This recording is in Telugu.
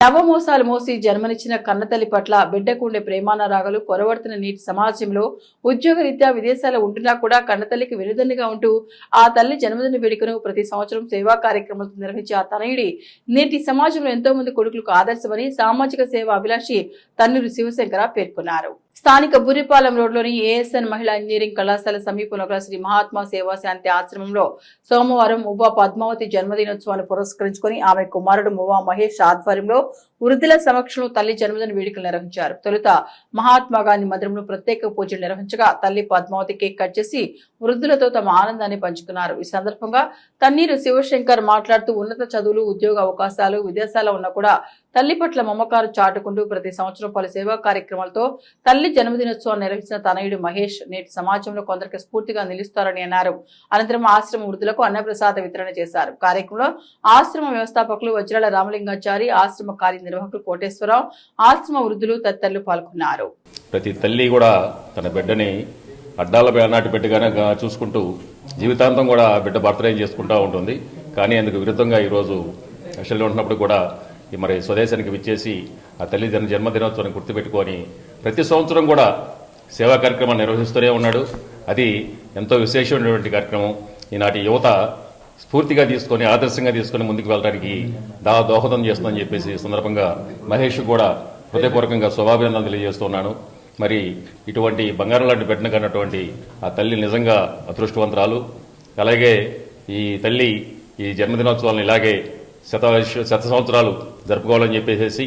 నవమోసాలు మోసి జన్మనిచ్చిన కన్నతల్లి పట్ల బిడ్డకుండే ప్రేమానురాగాలు పొరవర్తన నీటి సమాజంలో ఉద్యోగరీత్యా విదేశాల్లో ఉంటున్నా కూడా కన్నతల్లికి వెనుదన్నుగా ఉంటూ ఆ తల్లి జన్మదిన వేడుకను ప్రతి సంవత్సరం సేవా కార్యక్రమాలతో నిర్వహించే ఆ తనయుడి నేటి సమాజంలో ఎంతో మంది కొడుకులకు ఆదర్శమని సామాజిక సేవ అభిలాషి తన్నూరు శివశంకర పేర్కొన్నారు. స్థానిక బురిపాలెం రోడ్లోని ఏఎస్ఎన్ మహిళా ఇంజనీరింగ్ కళాశాల సమీపంలో గల శ్రీ మహాత్మా సేవా శాంతి ఆశ్రమంలో సోమవారం మువ్వా పద్మావతి జన్మదినోత్సవాన్ని పురస్కరించుకుని ఆమె కుమారుడు మువ్వా మహేష్ ఆధ్వర్యంలో వృద్ధుల సమక్షంలో తల్లి జన్మదిన వేడుకలు నిర్వహించారు. తొలుత మహాత్మా గాంధీ మందిరంలో ప్రత్యేక పూజలు నిర్వహించగా తల్లి పద్మావతి కేక్ కట్ చేసి వృద్ధులతో తమ ఆనందాన్ని పంచుకున్నారు. ఈ సందర్భంగా తన్నీరు శివశంకర్ మాట్లాడుతూ ఉన్నత చదువులు, ఉద్యోగ అవకాశాలు విదేశాల్లో ఉన్నా కూడా తల్లి పట్ల మమకారు చాటుకుంటూ ప్రతి సంవత్సరం పలు సేవా కార్యక్రమాలతో తల్లి జన్మదినోత్సవాన్ని నిర్వహించిన తనయుడు మహేష్ నేటి సమాజంలో కొందరికి స్ఫూర్తిగా నిలుస్తారని అన్నారు. అనంతరం ఆశ్రమ వృద్ధులకు అన్నప్రసాద వితరణ చేశారు. కార్యక్రమంలో ఆశ్రమ వ్యవస్థాపకులు వజ్రాల రామలింగాచారి, ఆశ్రమ కార్యనిర్వాహకులు కోటేశ్వరరావు, ఆశ్రమ వృద్ధులు తదితరులు పాల్గొన్నారు. ప్రతి తల్లి కూడా తన బిడ్డని అడ్డాల నాటి బిడ్డగానే చూసుకుంటూ జీవితాంతం కూడా బిడ్డ బర్త్డే చేసుకుంటూ ఉంటుంది. కానీ అందుకు విరుద్ధంగా ఈరోజు కష్టంలో ఉంటున్నప్పుడు కూడా మరి స్వదేశానికి విచ్చేసి ఆ తల్లి జన్మదినోత్సవాన్ని గుర్తుపెట్టుకొని ప్రతి సంవత్సరం కూడా సేవా కార్యక్రమాన్ని నిర్వహిస్తూనే ఉన్నాడు. అది ఎంతో విశేషమైనటువంటి కార్యక్రమం. ఈనాటి యువత స్ఫూర్తిగా తీసుకొని ఆదర్శంగా తీసుకొని ముందుకు వెళ్ళడానికి దోహదం చేస్తుందని చెప్పేసి సందర్భంగా మహేష్ కూడా హృదయపూర్వకంగా శుభాభినందనలు తెలియజేస్తున్నాను. మరి ఇటువంటి బంగారం లాంటి బిడ్డను కన్నటువంటి ఆ తల్లి నిజంగా అదృష్టవంతురాలు. అలాగే ఈ తల్లి ఈ జన్మదినోత్సవాలను ఇలాగే శత సంవత్సరాలు జరుపుకోవాలని చెప్పేసి